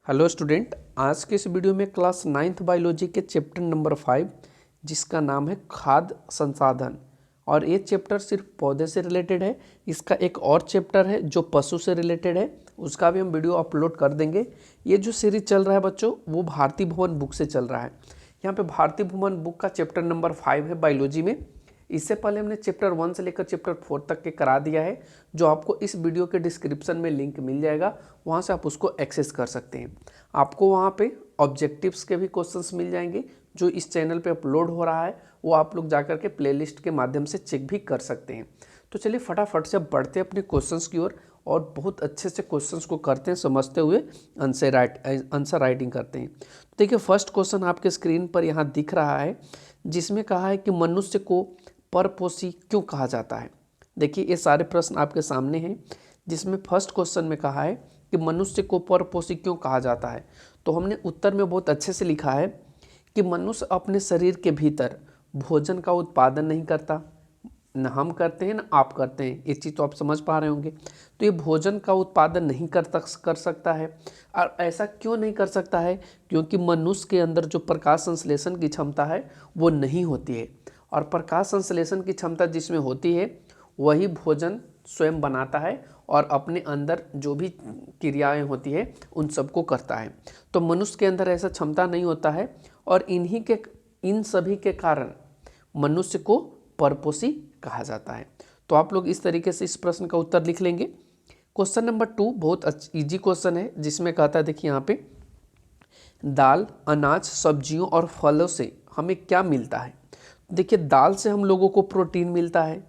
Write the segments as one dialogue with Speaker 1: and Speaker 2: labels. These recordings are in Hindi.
Speaker 1: हेलो स्टूडेंट, आज के इस वीडियो में क्लास 9th बायोलॉजी के चैप्टर नंबर 5 जिसका नाम है खाद्य संसाधन। और ये चैप्टर सिर्फ पौधे से रिलेटेड है। इसका एक और चैप्टर है जो पशु से रिलेटेड है, उसका भी हम वीडियो अपलोड कर देंगे। ये जो सीरीज चल रहा है बच्चों, वो भारती भुवन बुक से चल रहा है। यहाँ पे भारती भुवन बुक का चैप्टर नंबर 5 है बायोलॉजी में। इससे पहले हमने चैप्टर 1 से लेकर चैप्टर 4 तक के करा दिया है, जो आपको इस वीडियो के डिस्क्रिप्शन में लिंक मिल जाएगा, वहाँ से आप उसको एक्सेस कर सकते हैं। आपको वहाँ पे ऑब्जेक्टिव्स के भी क्वेश्चंस मिल जाएंगे जो इस चैनल पे अपलोड हो रहा है, वो आप लोग जाकर के प्लेलिस्ट के माध्यम से चेक भी कर सकते हैं। तो चलिए फटाफट से बढ़ते हैं अपने क्वेश्चंस की ओर और बहुत अच्छे से क्वेश्चंस को करते हैं, समझते हुए आंसर राइटिंग करते हैं। तो देखिए फर्स्ट क्वेश्चन आपके स्क्रीन पर यहाँ दिख रहा है, जिसमें कहा है कि मनुष्य को परपोषी क्यों कहा जाता है। देखिए ये सारे प्रश्न आपके सामने हैं, जिसमें फर्स्ट क्वेश्चन में कहा है कि मनुष्य को परपोषी क्यों कहा जाता है। तो हमने उत्तर में बहुत अच्छे से लिखा है कि मनुष्य अपने शरीर के भीतर भोजन का उत्पादन नहीं करता, न हम करते हैं न आप करते हैं, ये चीज़ तो आप समझ पा रहे होंगे। तो ये भोजन का उत्पादन नहीं कर सकता है। और ऐसा क्यों नहीं कर सकता है? क्योंकि मनुष्य के अंदर जो प्रकाश संश्लेषण की क्षमता है वो नहीं होती है, और प्रकाश संश्लेषण की क्षमता जिसमें होती है वही भोजन स्वयं बनाता है और अपने अंदर जो भी क्रियाएं होती है उन सबको करता है। तो मनुष्य के अंदर ऐसा क्षमता नहीं होता है, और इन सभी के कारण मनुष्य को परपोषी कहा जाता है। तो आप लोग इस तरीके से इस प्रश्न का उत्तर लिख लेंगे। क्वेश्चन नंबर 2 बहुत इजी क्वेश्चन है, जिसमें कहता है, देखिए यहाँ पे, दाल, अनाज, सब्जियों और फलों से हमें क्या मिलता है। देखिए दाल से हम लोगों को प्रोटीन मिलता है,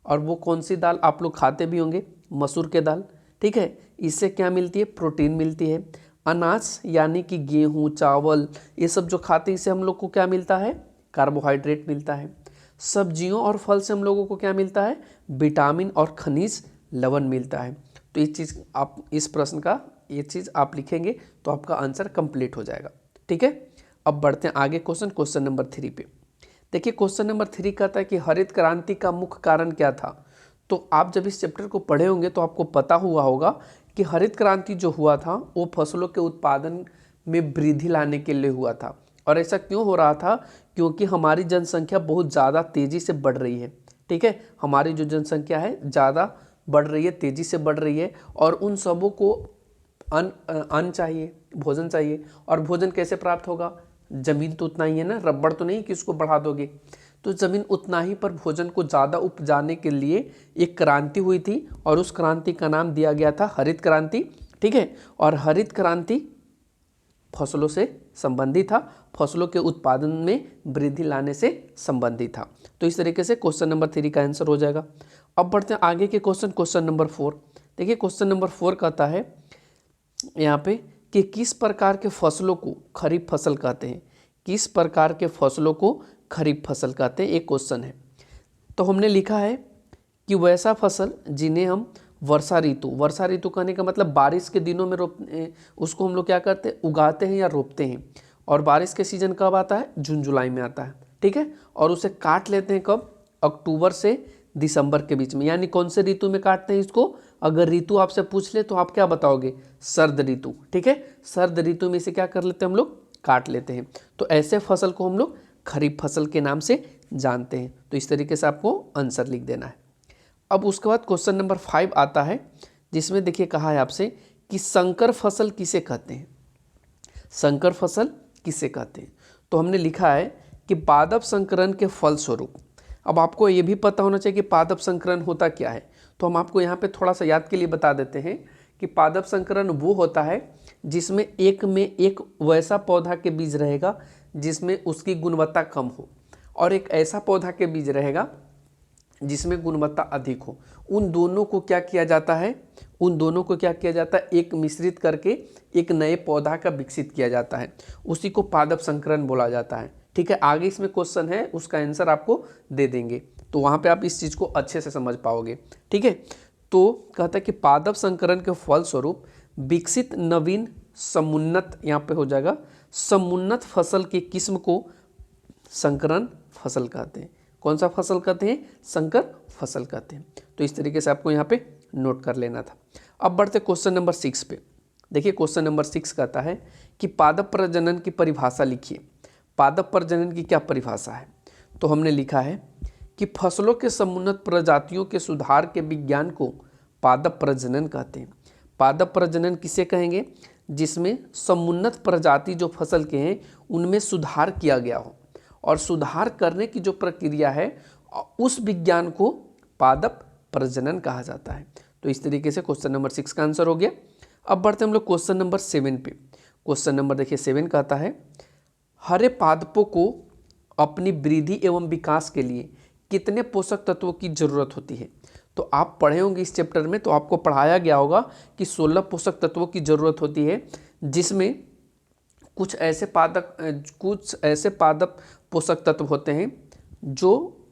Speaker 1: और वो कौन सी दाल आप लोग खाते भी होंगे, मसूर के दाल, ठीक है। इससे क्या मिलती है? प्रोटीन मिलती है। अनाज यानी कि गेहूँ, चावल, ये सब जो खाते हैं इससे हम लोग को क्या मिलता है? कार्बोहाइड्रेट मिलता है। सब्जियों और फल से हम लोगों को क्या मिलता है? विटामिन और खनिज लवण मिलता है। तो ये चीज़ आप इस प्रश्न का ये चीज़ आप लिखेंगे तो आपका आंसर कंप्लीट हो जाएगा, ठीक है। अब बढ़ते हैं आगे क्वेश्चन नंबर 3 पे। देखिए क्वेश्चन नंबर 3 कहता है कि हरित क्रांति का मुख्य कारण क्या था। तो आप जब इस चैप्टर को पढ़े होंगे तो आपको पता हुआ होगा कि हरित क्रांति जो हुआ था वो फसलों के उत्पादन में वृद्धि लाने के लिए हुआ था। और ऐसा क्यों हो रहा था? क्योंकि हमारी जनसंख्या बहुत ज़्यादा तेज़ी से बढ़ रही है, ठीक है। हमारी जो जनसंख्या है ज़्यादा बढ़ रही है, तेज़ी से बढ़ रही है, और उन सबों को अन्न चाहिए, भोजन चाहिए। और भोजन कैसे प्राप्त होगा? ज़मीन तो उतना ही है ना, रबड़ तो नहीं कि उसको बढ़ा दोगे। तो ज़मीन उतना ही पर भोजन को ज़्यादा उपजाने के लिए एक क्रांति हुई थी, और उस क्रांति का नाम दिया गया था हरित क्रांति, ठीक है। और हरित क्रांति फसलों से संबंधित था, फसलों के उत्पादन में वृद्धि लाने से संबंधित था। तो इस तरीके से क्वेश्चन नंबर 3 का आंसर हो जाएगा। अब बढ़ते हैं आगे के क्वेश्चन नंबर 4। देखिए क्वेश्चन नंबर 4 कहता है यहाँ पे कि किस प्रकार के फसलों को खरीफ फसल कहते हैं। किस प्रकार के फसलों को खरीफ फसल कहते हैं, एक क्वेश्चन है। तो हमने लिखा है कि वैसा फसल जिन्हें हम वर्षा ऋतु कहने का मतलब बारिश के दिनों में उसको हम लोग क्या करते हैं? उगाते हैं या रोपते हैं। और बारिश के सीजन कब आता है? जून जुलाई में आता है, ठीक है। और उसे काट लेते हैं कब? अक्टूबर से दिसंबर के बीच में। यानी कौन से ऋतु में काटते हैं इसको? अगर ऋतु आपसे पूछ ले तो आप क्या बताओगे? सर्द ऋतु, ठीक है। सर्द ऋतु में इसे क्या कर लेते हैं हम लोग? काट लेते हैं। तो ऐसे फसल को हम लोग खरीफ फसल के नाम से जानते हैं। तो इस तरीके से आपको आंसर लिख देना है। अब उसके बाद क्वेश्चन नंबर 5 आता है, जिसमें देखिए कहा है आपसे कि संकर फसल किसे कहते हैं। संकर फसल किसे कहते हैं? तो हमने लिखा है कि पादप संकरण के फलस्वरूप। अब आपको ये भी पता होना चाहिए कि पादप संकरण होता क्या है। तो हम आपको यहाँ पे थोड़ा सा याद के लिए बता देते हैं कि पादप संकरण वो होता है जिसमें एक वैसा पौधा के बीज रहेगा जिसमें उसकी गुणवत्ता कम हो, और एक ऐसा पौधा के बीज रहेगा जिसमें गुणवत्ता अधिक हो। उन दोनों को क्या किया जाता है? एक मिश्रित करके एक नए पौधा का विकसित किया जाता है, उसी को पादप संकरण बोला जाता है, ठीक है। आगे इसमें क्वेश्चन है, उसका आंसर आपको दे देंगे, तो वहाँ पे आप इस चीज़ को अच्छे से समझ पाओगे, ठीक है। तो कहता है कि पादप संकरण के फलस्वरूप विकसित नवीन समुन्नत, यहाँ पे हो जाएगा, समुन्नत फसल की किस्म को संकरण फसल कहते हैं। कौन सा फसल कहते हैं? संकर फसल कहते हैं। तो इस तरीके से आपको यहाँ पे नोट कर लेना था। अब बढ़ते क्वेश्चन नंबर 6 पे। देखिए क्वेश्चन नंबर 6 कहता है कि पादप प्रजनन की परिभाषा लिखिए। पादप प्रजनन की क्या परिभाषा है? तो हमने लिखा है कि फसलों के समुन्नत प्रजातियों के सुधार के विज्ञान को पादप प्रजनन कहते हैं। पादप प्रजनन किसे कहेंगे? जिसमें समुन्नत प्रजाति जो फसल के हैं उनमें सुधार किया गया हो, और सुधार करने की जो प्रक्रिया है उस विज्ञान को पादप प्रजनन कहा जाता है। तो इस तरीके से क्वेश्चन नंबर 6 का आंसर हो गया। अब बढ़ते हम लोग क्वेश्चन नंबर 7 पे। क्वेश्चन नंबर देखिए 7 कहता है हरे पादपों को अपनी वृद्धि एवं विकास के लिए कितने पोषक तत्वों की जरूरत होती है? तो आप पढ़े होंगे इस चैप्टर में, तो आपको पढ़ाया गया होगा कि 16 पोषक तत्वों की जरूरत होती है, जिसमें कुछ ऐसे पादप पोषक तत्व होते हैं जो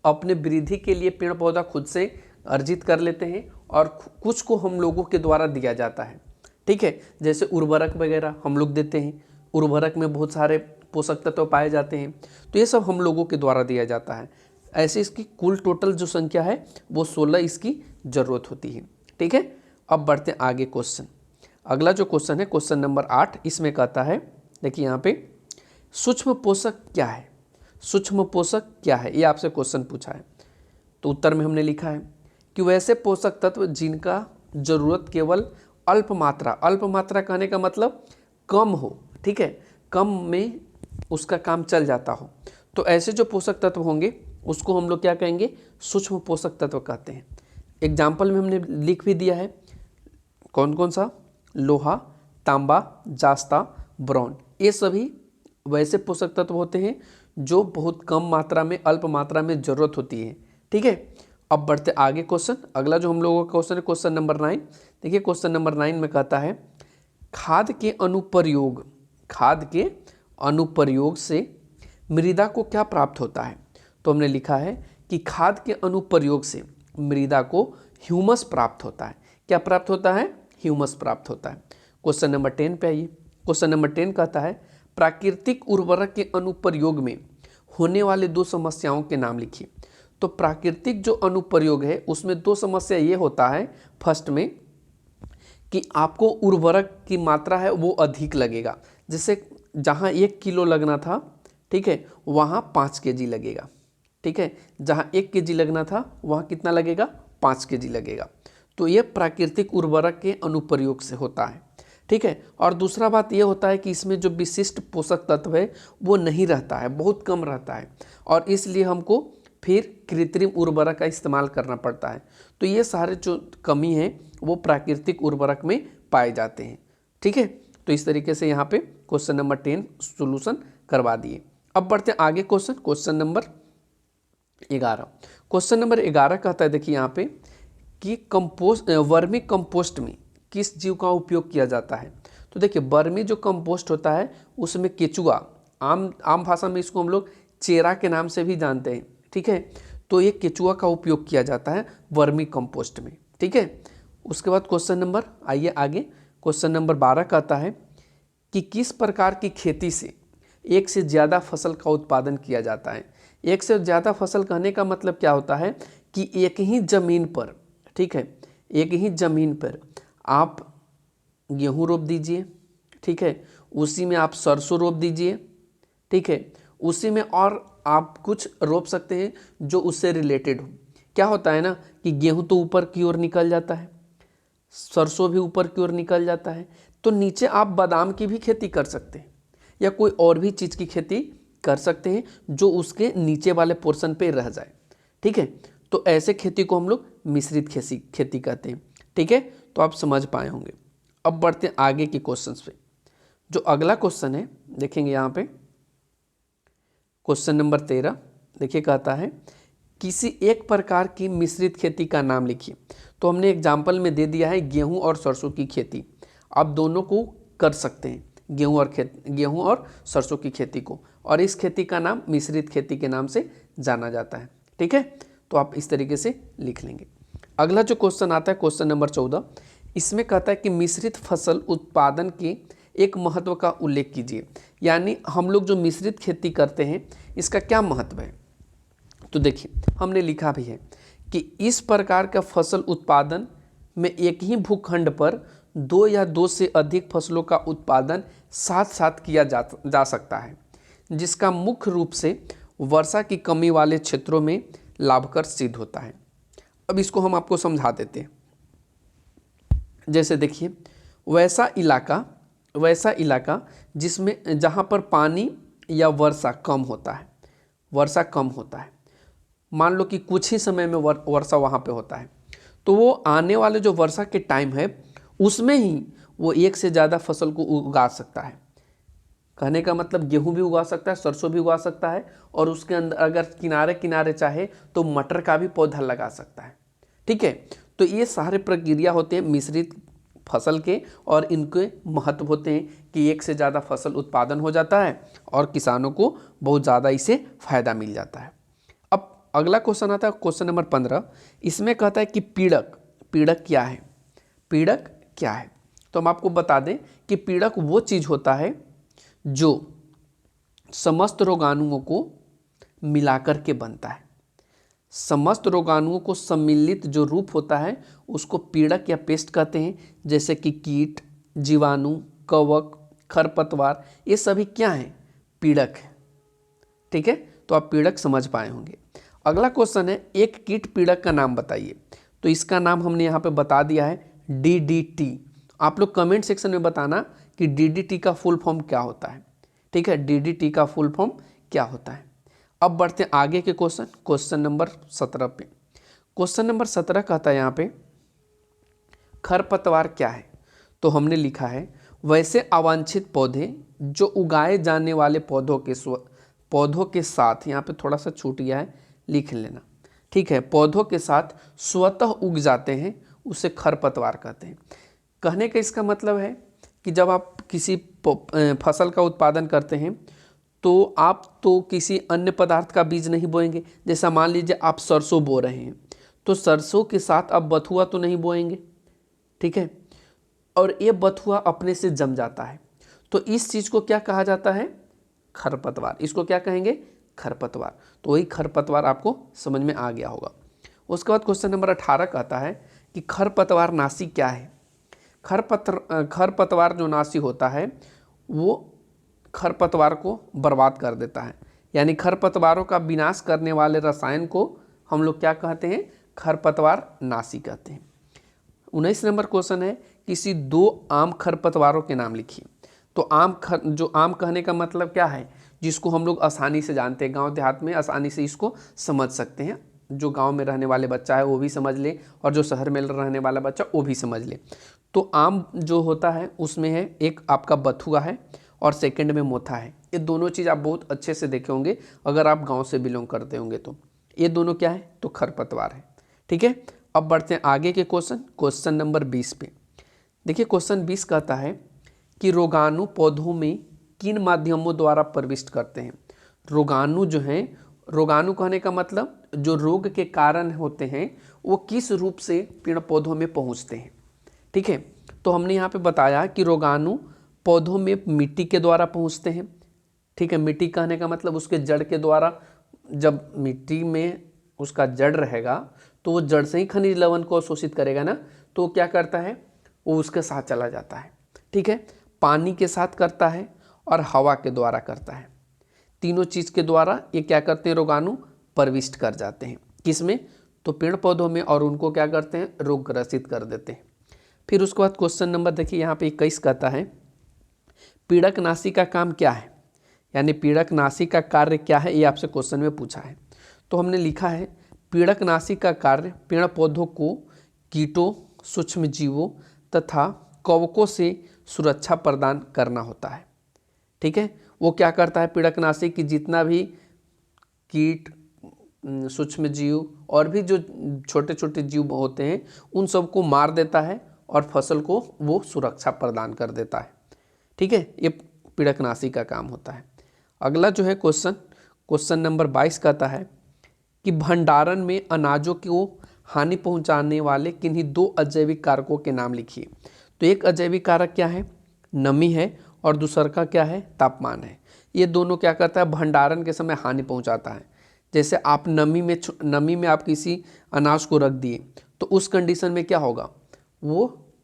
Speaker 1: अपने वृद्धि के लिए पेड़ पौधा खुद से अर्जित कर लेते हैं, और कुछ को हम लोगों के द्वारा दिया जाता है। ठीक है, जैसे उर्वरक वगैरह हम लोग देते हैं, उर्वरक में बहुत सारे पोषक तत्व पाए जाते हैं, तो ये सब हम लोगों के द्वारा दिया जाता है। ऐसे इसकी कुल टोटल जो संख्या है वो 16 इसकी ज़रूरत होती है। ठीक है, अब बढ़ते हैं आगे क्वेश्चन। अगला जो क्वेश्चन है क्वेश्चन नंबर 8, इसमें कहता है, देखिए यहाँ पे सूक्ष्म पोषक क्या है? सूक्ष्म पोषक क्या है, ये आपसे क्वेश्चन पूछा है। तो उत्तर में हमने लिखा है कि वैसे पोषक तत्व जिनका जरूरत केवल अल्प मात्रा कहने का मतलब कम हो, ठीक है, कम में उसका काम चल जाता हो, तो ऐसे जो पोषक तत्व होंगे उसको हम लोग क्या कहेंगे? सूक्ष्म पोषक तत्व कहते हैं। एग्जाम्पल में हमने लिख भी दिया है, कौन कौन सा? लोहा, तांबा, जास्ता, ब्रॉन, ये सभी वैसे पोषक तत्व होते हैं जो बहुत कम मात्रा में, अल्प मात्रा में ज़रूरत होती है। ठीक है, अब बढ़ते आगे क्वेश्चन। अगला जो हम लोगों का क्वेश्चन है क्वेश्चन नंबर 9। देखिए क्वेश्चन नंबर 9 में कहता है खाद के अनुप्रयोग से मृदा को क्या प्राप्त होता है? तो हमने लिखा है कि खाद के अनुप्रयोग से मृदा को ह्यूमस प्राप्त होता है। क्या प्राप्त होता है? ह्यूमस प्राप्त होता है। क्वेश्चन नंबर 10 पे आइए। क्वेश्चन नंबर 10 कहता है प्राकृतिक उर्वरक के अनुप्रयोग में होने वाले 2 समस्याओं के नाम लिखिए। तो प्राकृतिक जो अनुप्रयोग है उसमें 2 समस्या ये होता है, फर्स्ट में कि आपको उर्वरक की मात्रा है वो अधिक लगेगा, जैसे जहाँ 1 किलो लगना था, ठीक है, वहाँ 5 kg लगेगा। ठीक है, जहाँ 1 kg लगना था वहाँ कितना लगेगा? 5 kg लगेगा। तो ये प्राकृतिक उर्वरक के अनुप्रयोग से होता है। ठीक है, और दूसरा बात ये होता है कि इसमें जो विशिष्ट पोषक तत्व है वो नहीं रहता है, बहुत कम रहता है, और इसलिए हमको फिर कृत्रिम उर्वरक का इस्तेमाल करना पड़ता है। तो ये सारे जो कमी है वो प्राकृतिक उर्वरक में पाए जाते हैं। ठीक है, तो इस तरीके से यहाँ पे क्वेश्चन नंबर 10 सोल्यूशन करवा दिए। अब बढ़ते हैं आगे क्वेश्चन नंबर 11। क्वेश्चन नंबर 11 कहता है, देखिए यहाँ पे कि वर्मी कंपोस्ट में किस जीव का उपयोग किया जाता है? तो देखिए वर्मी जो कंपोस्ट होता है उसमें केचुआ, आम भाषा में इसको हम लोग चेरा के नाम से भी जानते हैं। ठीक है, तो ये केचुआ का उपयोग किया जाता है वर्मी कंपोस्ट में। ठीक है, उसके बाद क्वेश्चन नंबर, आइए आगे, क्वेश्चन नंबर 12 कहता है कि किस प्रकार की खेती से एक से ज़्यादा फसल का उत्पादन किया जाता है? एक से ज़्यादा फसल कहने का मतलब क्या होता है कि एक ही ज़मीन पर, ठीक है, एक ही ज़मीन पर आप गेहूँ रोप दीजिए, ठीक है, उसी में आप सरसों रोप दीजिए, ठीक है, उसी में और आप कुछ रोप सकते हैं जो उससे रिलेटेड हो। क्या होता है ना कि गेहूँ तो ऊपर की ओर निकल जाता है, सरसों भी ऊपर की ओर निकल जाता है, तो नीचे आप बादाम की भी खेती कर सकते हैं या कोई और भी चीज़ की खेती कर सकते हैं जो उसके नीचे वाले पोर्शन पे रह जाए। ठीक है, तो ऐसे खेती को हम लोग मिश्रित खेती कहते हैं। ठीक है, तो आप समझ पाए होंगे। अब बढ़ते हैं आगे के क्वेश्चंस पे। जो अगला क्वेश्चन है देखेंगे यहाँ पे, क्वेश्चन नंबर 13। देखिए कहता है किसी एक प्रकार की मिश्रित खेती का नाम लिखिए। तो हमने एग्जाम्पल में दे दिया है गेहूं और सरसों की खेती, आप दोनों को कर सकते हैं, गेहूं और सरसों की खेती को, और इस खेती का नाम मिश्रित खेती के नाम से जाना जाता है। ठीक है, तो आप इस तरीके से लिख लेंगे। अगला जो क्वेश्चन आता है क्वेश्चन नंबर 14, इसमें कहता है कि मिश्रित फसल उत्पादन के एक महत्व का उल्लेख कीजिए। यानी हम लोग जो मिश्रित खेती करते हैं इसका क्या महत्व है? तो देखिए हमने लिखा भी है कि इस प्रकार का फसल उत्पादन में एक ही भूखंड पर दो या दो से अधिक फसलों का उत्पादन साथ साथ किया जा सकता है, जिसका मुख्य रूप से वर्षा की कमी वाले क्षेत्रों में लाभकर सिद्ध होता है। अब इसको हम आपको समझा देते हैं। जैसे देखिए, वैसा इलाका जिसमें जहाँ पर पानी या वर्षा कम होता है, मान लो कि कुछ ही समय में वर्षा वहाँ पे होता है, तो वो आने वाले जो वर्षा के टाइम है उसमें ही वो एक से ज़्यादा फसल को उगा सकता है। कहने का मतलब गेहूं भी उगा सकता है, सरसों भी उगा सकता है, और उसके अंदर अगर किनारे किनारे चाहे तो मटर का भी पौधा लगा सकता है। ठीक है, तो ये सारे प्रक्रिया होते हैं मिश्रित फसल के, और इनके महत्व होते हैं कि एक से ज़्यादा फसल उत्पादन हो जाता है और किसानों को बहुत ज़्यादा इससे फ़ायदा मिल जाता है। अब अगला क्वेश्चन आता है, क्वेश्चन नंबर 15। इसमें कहता है कि पीड़क क्या है। पीड़क क्या है, तो हम आपको बता दें कि पीड़क वो चीज़ होता है जो समस्त रोगाणुओं को मिलाकर के बनता है। समस्त रोगाणुओं को सम्मिलित जो रूप होता है उसको पीड़क या पेस्ट कहते हैं। जैसे कि कीट, जीवाणु, कवक, खरपतवार, ये सभी क्या हैं, पीड़क है। ठीक है, तो आप पीड़क समझ पाए होंगे। अगला क्वेश्चन है, एक कीट पीड़क का नाम बताइए। तो इसका नाम हमने यहाँ पे बता दिया है, DDT। आप लोग कमेंट सेक्शन में बताना कि DDT का फुल फॉर्म क्या होता है। ठीक है, DDT का फुल फॉर्म क्या होता है। अब बढ़ते हैं आगे के क्वेश्चन नंबर 17 पे। क्वेश्चन नंबर 17 कहता है यहाँ पे, खरपतवार क्या है। तो हमने लिखा है, वैसे अवांछित पौधे जो उगाए जाने वाले पौधों के साथ, यहाँ पे थोड़ा सा छूट गया है, लिख लेना। ठीक है, पौधों के साथ स्वतः उग जाते हैं, उसे खरपतवार कहते हैं। कहने का इसका मतलब है कि जब आप किसी फसल का उत्पादन करते हैं तो आप तो किसी अन्य पदार्थ का बीज नहीं बोएंगे। जैसा मान लीजिए आप सरसों बो रहे हैं, तो सरसों के साथ आप बथुआ तो नहीं बोएंगे। ठीक है, और ये बथुआ अपने से जम जाता है, तो इस चीज़ को क्या कहा जाता है, खरपतवार। इसको क्या कहेंगे, खरपतवार। तो वही खरपतवार आपको समझ में आ गया होगा। उसके बाद क्वेश्चन नंबर 18 कहता है कि खरपतवार नाशी क्या है। खरपतवार जो नाशी होता है वो खरपतवार को बर्बाद कर देता है, यानी खरपतवारों का विनाश करने वाले रसायन को हम लोग क्या कहते हैं, खरपतवार नाशी कहते हैं। 19 नंबर क्वेश्चन है, किसी दो आम खरपतवारों के नाम लिखिए। तो आम कहने का मतलब क्या है, जिसको हम लोग आसानी से जानते हैं, गांव देहात में आसानी से इसको समझ सकते हैं। जो गांव में रहने वाले बच्चा है वो भी समझ ले, और जो शहर में रहने वाला बच्चा वो भी समझ ले। तो आम जो होता है उसमें है, एक आपका बथुआ है और सेकंड में मोथा है। ये दोनों चीज़ आप बहुत अच्छे से देखे होंगे अगर आप गांव से बिलोंग करते होंगे तो। ये दोनों क्या है, तो खरपतवार है। ठीक है, अब बढ़ते हैं आगे के क्वेश्चन नंबर 20 पे। देखिए क्वेश्चन 20 कहता है कि रोगाणु पौधों में किन माध्यमों द्वारा प्रविष्ट करते हैं। रोगाणु जो हैं, रोगाणु कहने का मतलब जो रोग के कारण होते हैं वो किस रूप से पेड़ पौधों में पहुंचते हैं। ठीक है, तो हमने यहाँ पे बताया कि रोगाणु पौधों में मिट्टी के द्वारा पहुंचते हैं। ठीक है, मिट्टी कहने का मतलब उसके जड़ के द्वारा। जब मिट्टी में उसका जड़ रहेगा तो वो जड़ से ही खनिज लवण को शोषित करेगा ना, तो क्या करता है, वो उसके साथ चला जाता है। ठीक है, पानी के साथ करता है और हवा के द्वारा करता है। तीनों चीज़ के द्वारा ये क्या करते हैं, रोगाणु प्रविष्ट कर जाते हैं। किसमें, तो पेड़ पौधों में, और उनको क्या करते हैं, रोग ग्रसित कर देते हैं। फिर उसके बाद क्वेश्चन नंबर देखिए यहाँ पे 21 कहता है, पीड़कनाशी का काम क्या है, यानी पीड़कनाशी का कार्य क्या है, ये आपसे क्वेश्चन में पूछा है। तो हमने लिखा है, पीड़कनाशी का कार्य पेड़ पौधों को कीटों, सूक्ष्म जीवों तथा कवकों से सुरक्षा प्रदान करना होता है। ठीक है, वो क्या करता है पीड़कनाशी, कि जितना भी कीट, सूक्ष्म जीव और भी जो छोटे छोटे जीव होते हैं उन सबको मार देता है और फसल को वो सुरक्षा प्रदान कर देता है। ठीक है, ये पीड़कनाशी का काम होता है। अगला जो है क्वेश्चन नंबर 22 कहता है कि भंडारण में अनाजों को हानि पहुंचाने वाले किन्हीं दो अजैविक कारकों के नाम लिखिए। तो एक अजैविक कारक क्या है, नमी है, और दूसरा का क्या है, तापमान है। ये दोनों क्या करता है, भंडारण के समय हानि पहुंचाता है। जैसे आप नमी में आप किसी अनाज को रख दिए तो उस कंडीशन में क्या होगा, वो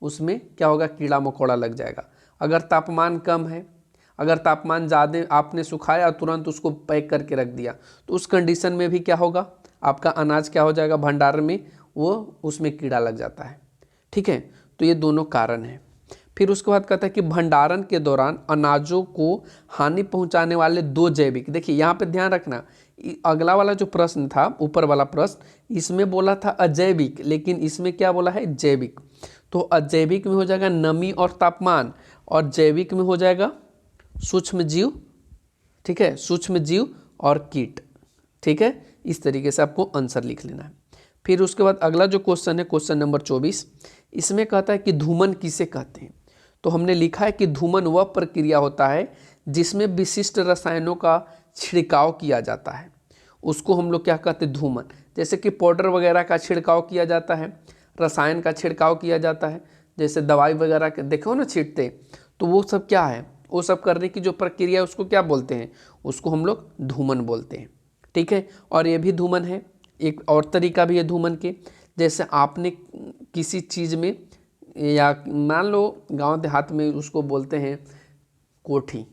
Speaker 1: उसमें क्या होगा, कीड़ा मकोड़ा लग जाएगा। अगर तापमान कम है, अगर तापमान ज़्यादा, आपने सुखाया और तुरंत उसको पैक करके रख दिया, तो उस कंडीशन में भी क्या होगा, आपका अनाज क्या हो जाएगा भंडारण में, वो उसमें कीड़ा लग जाता है। ठीक है, तो ये दोनों कारण हैं। फिर उसके बाद कहता है कि भंडारण के दौरान अनाजों को हानि पहुंचाने वाले दो जैविक, देखिए यहाँ पे ध्यान रखना, अगला वाला जो प्रश्न था, ऊपर वाला प्रश्न, इसमें बोला था अजैविक, लेकिन इसमें क्या बोला है, जैविक। तो अजैविक में हो जाएगा नमी और तापमान, और जैविक में हो जाएगा सूक्ष्म जीव। ठीक है, सूक्ष्म जीव और कीट। ठीक है, इस तरीके से आपको आंसर लिख लेना है। फिर उसके बाद अगला जो क्वेश्चन है, क्वेश्चन नंबर 24, इसमें कहता है कि धूमन किसे कहते हैं। तो हमने लिखा है कि धूमन वह प्रक्रिया होता है जिसमें विशिष्ट रसायनों का छिड़काव किया जाता है, उसको हम लोग क्या कहते हैं, धूमन। जैसे कि पाउडर वगैरह का छिड़काव किया जाता है, रसायन का छिड़काव किया जाता है, जैसे दवाई वगैरह के देखो ना छींटते, तो वो सब क्या है, वो सब करने की जो प्रक्रिया है उसको क्या बोलते हैं, उसको हम लोग धूमन बोलते हैं। ठीक है, और ये भी धूमन है। एक और तरीका भी है धूमन के, जैसे आपने किसी चीज़ में, या मान लो गांव देहात में उसको बोलते हैं कोठी,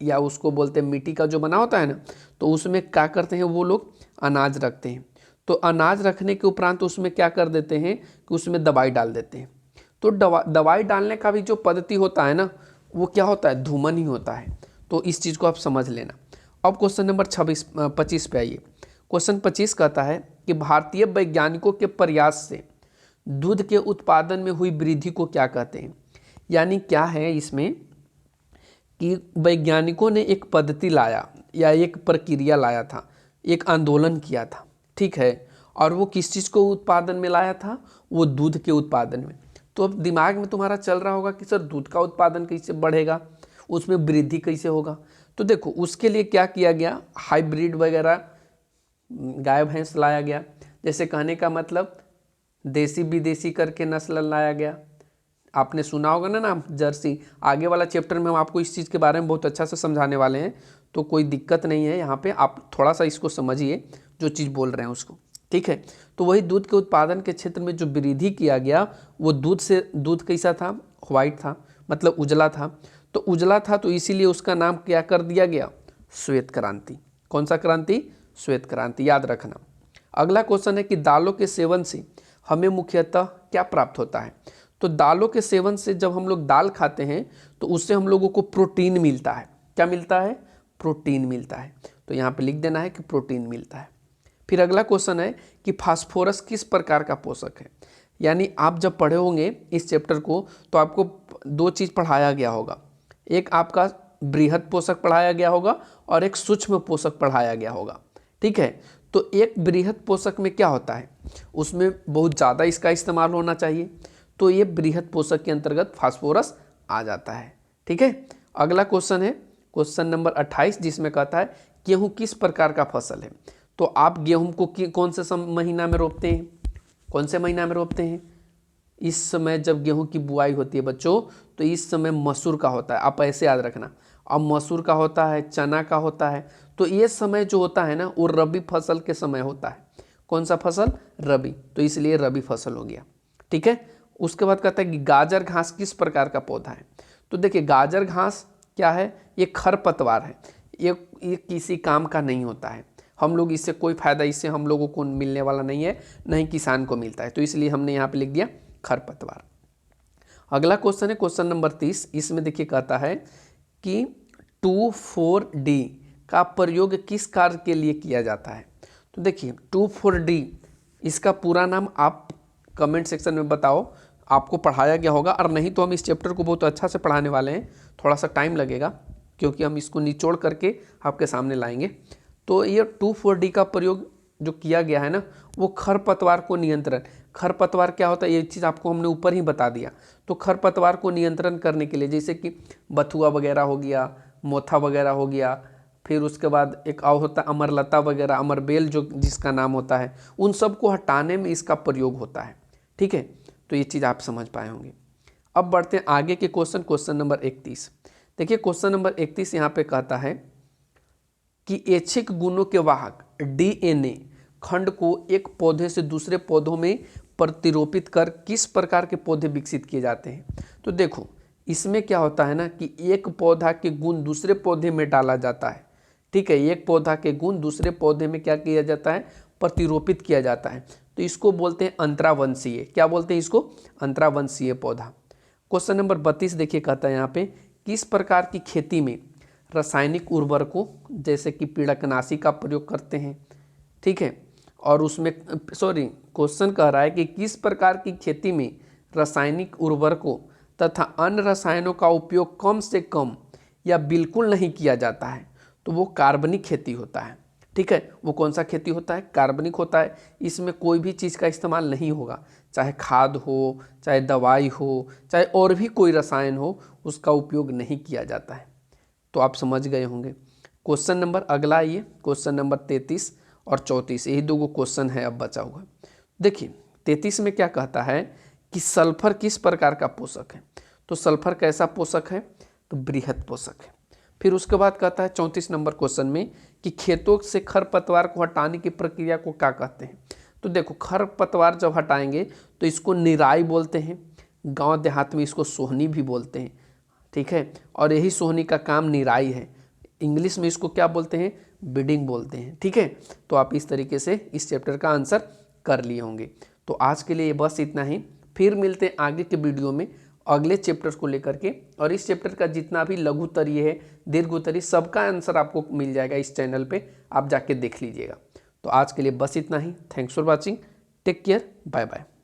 Speaker 1: या उसको बोलते हैं मिट्टी का जो बना होता है ना, तो उसमें क्या करते हैं वो लोग, अनाज रखते हैं। तो अनाज रखने के उपरांत उसमें क्या कर देते हैं कि उसमें दवाई डाल देते हैं। तो दवाई डालने का भी जो पद्धति होता है ना, वो क्या होता है, धूमन ही होता है। तो इस चीज़ को आप समझ लेना। अब क्वेश्चन नंबर 25 पे आइए। क्वेश्चन 25 कहता है कि भारतीय वैज्ञानिकों के प्रयास से दूध के उत्पादन में हुई वृद्धि को क्या कहते हैं। यानी क्या है इसमें कि वैज्ञानिकों ने एक पद्धति लाया या एक प्रक्रिया लाया था, एक आंदोलन किया था। ठीक है, और वो किस चीज़ को उत्पादन में लाया था, वो दूध के उत्पादन में। तो अब दिमाग में तुम्हारा चल रहा होगा कि सर दूध का उत्पादन कैसे बढ़ेगा, उसमें वृद्धि कैसे होगा। तो देखो उसके लिए क्या किया गया, हाइब्रिड वगैरह गाय भैंस लाया गया। जैसे कहने का मतलब देसी विदेशी करके नस्ल लाया गया। आपने सुना होगा ना नाम जर्सी। आगे वाला चैप्टर में हम आपको इस चीज़ के बारे में बहुत अच्छा से समझाने वाले हैं, तो कोई दिक्कत नहीं है यहाँ पे, आप थोड़ा सा इसको समझिए जो चीज़ बोल रहे हैं उसको। ठीक है, तो वही दूध के उत्पादन के क्षेत्र में जो वृद्धि किया गया, वो दूध कैसा था, व्हाइट था, मतलब उजला था। तो उजला था तो इसीलिए उसका नाम क्या कर दिया गया, श्वेत क्रांति। कौन सा क्रांति, श्वेत क्रांति, याद रखना। अगला क्वेश्चन है कि दालों के सेवन से हमें मुख्यतः क्या प्राप्त होता है। तो दालों के सेवन से जब हम लोग दाल खाते हैं तो उससे हम लोगों को प्रोटीन मिलता है। क्या मिलता है, प्रोटीन मिलता है। तो यहाँ पे लिख देना है कि प्रोटीन मिलता है। फिर अगला क्वेश्चन है कि फास्फोरस किस प्रकार का पोषक है। यानी आप जब पढ़े होंगे इस चैप्टर को तो आपको दो चीज़ पढ़ाया गया होगा, एक आपका बृहद पोषक पढ़ाया गया होगा और एक सूक्ष्म पोषक पढ़ाया गया होगा। ठीक है, तो एक बृहद पोषक में क्या होता है, उसमें बहुत ज़्यादा इसका इस्तेमाल होना चाहिए, तो ये बृहद पोषक के अंतर्गत फास्फोरस आ जाता है। ठीक है, अगला क्वेश्चन है क्वेश्चन नंबर 28, जिसमें कहता है गेहूँ किस प्रकार का फसल है। तो आप गेहूँ को कौन से महीना में रोपते हैं, कौन से महीना में रोपते हैं। इस समय जब गेहूं की बुआई होती है बच्चों, तो इस समय मसूर का होता है, आप ऐसे याद रखना। अब मसूर का होता है, चना का होता है, तो ये समय जो होता है ना, वो रबी फसल के समय होता है। कौन सा फसल, रबी, तो इसलिए रबी फसल हो गया। ठीक है, उसके बाद कहता है कि गाजर घास किस प्रकार का पौधा है। तो देखिए गाजर घास क्या है, ये खरपतवार है, ये किसी काम का नहीं होता है। हम लोग इससे कोई फायदा, इससे हम लोगों को मिलने वाला नहीं है, नहीं किसान को मिलता है, तो इसलिए हमने यहाँ पे लिख दिया खरपतवार। अगला क्वेश्चन है क्वेश्चन नंबर 30। इसमें देखिए कहता है कि 2,4-D का प्रयोग किस कार्य के लिए किया जाता है। तो देखिए 2,4-D इसका पूरा नाम आप कमेंट सेक्शन में बताओ, आपको पढ़ाया गया होगा, और नहीं तो हम इस चैप्टर को बहुत अच्छा से पढ़ाने वाले हैं, थोड़ा सा टाइम लगेगा क्योंकि हम इसको निचोड़ करके आपके सामने लाएंगे। तो ये 2,4-D का प्रयोग जो किया गया है ना, वो खरपतवार को नियंत्रण, खरपतवार क्या होता है ये चीज़ आपको हमने ऊपर ही बता दिया। तो खरपतवार को नियंत्रण करने के लिए, जैसे कि बथुआ वगैरह हो गया, मोथा वगैरह हो गया, फिर उसके बाद एक और होता है अमरलता वगैरह, अमरबेल जो जिसका नाम होता है, उन सब को हटाने में इसका प्रयोग होता है। ठीक है, तो ये चीज़ आप समझ पाए होंगे। अब बढ़ते हैं आगे के क्वेश्चन नंबर 31। देखिए क्वेश्चन नंबर 31 यहाँ पे कहता है कि ऐच्छिक गुणों के वाहक DNA खंड को एक पौधे से दूसरे पौधों में प्रतिरोपित कर किस प्रकार के पौधे विकसित किए जाते हैं। तो देखो इसमें क्या होता है ना कि एक पौधा के गुण दूसरे पौधे में डाला जाता है, ठीक है। एक पौधा के गुण दूसरे पौधे में क्या किया जाता है, प्रतिरोपित किया जाता है। तो इसको बोलते हैं अंतरावंशीय। क्या बोलते हैं इसको, अंतरावंशीय पौधा। क्वेश्चन नंबर 32 देखिए, कहता है यहाँ पे किस प्रकार की खेती में रासायनिक उर्वरकों जैसे कि पीड़कनाशी का प्रयोग करते हैं, ठीक है। और उसमें क्वेश्चन कह रहा है कि किस प्रकार की खेती में रासायनिक उर्वरकों तथा अन्य रसायनों का उपयोग कम से कम या बिल्कुल नहीं किया जाता है। तो वो कार्बनिक खेती होता है, ठीक है। वो कौन सा खेती होता है, कार्बनिक होता है। इसमें कोई भी चीज़ का इस्तेमाल नहीं होगा, चाहे खाद हो, चाहे दवाई हो, चाहे और भी कोई रसायन हो, उसका उपयोग नहीं किया जाता है। तो आप समझ गए होंगे। क्वेश्चन नंबर अगला आइए, क्वेश्चन नंबर 33 और 34, यही दो क्वेश्चन है अब बचा हुआ। देखिए 33 में क्या कहता है कि सल्फर किस प्रकार का पोषक है। तो सल्फर कैसा पोषक है, तो बृहत पोषक है। फिर उसके बाद कहता है 34 नंबर क्वेश्चन में कि खेतों से खरपतवार को हटाने की प्रक्रिया को क्या कहते हैं। तो देखो खरपतवार जब हटाएंगे तो इसको निराई बोलते हैं, गांव देहात में इसको सोहनी भी बोलते हैं, ठीक है। और यही सोहनी का काम निराई है। इंग्लिश में इसको क्या बोलते हैं, बीडिंग बोलते हैं, ठीक है। तो आप इस तरीके से इस चैप्टर का आंसर कर लिए होंगे। तो आज के लिए बस इतना ही, फिर मिलते हैं आगे के वीडियो में अगले चैप्टर्स को लेकर के। और इस चैप्टर का जितना भी लघुत्तरीय है, दीर्घोत्तरीय, सबका आंसर आपको मिल जाएगा इस चैनल पे, आप जाके देख लीजिएगा। तो आज के लिए बस इतना ही। Thanks for watching, take care, bye bye.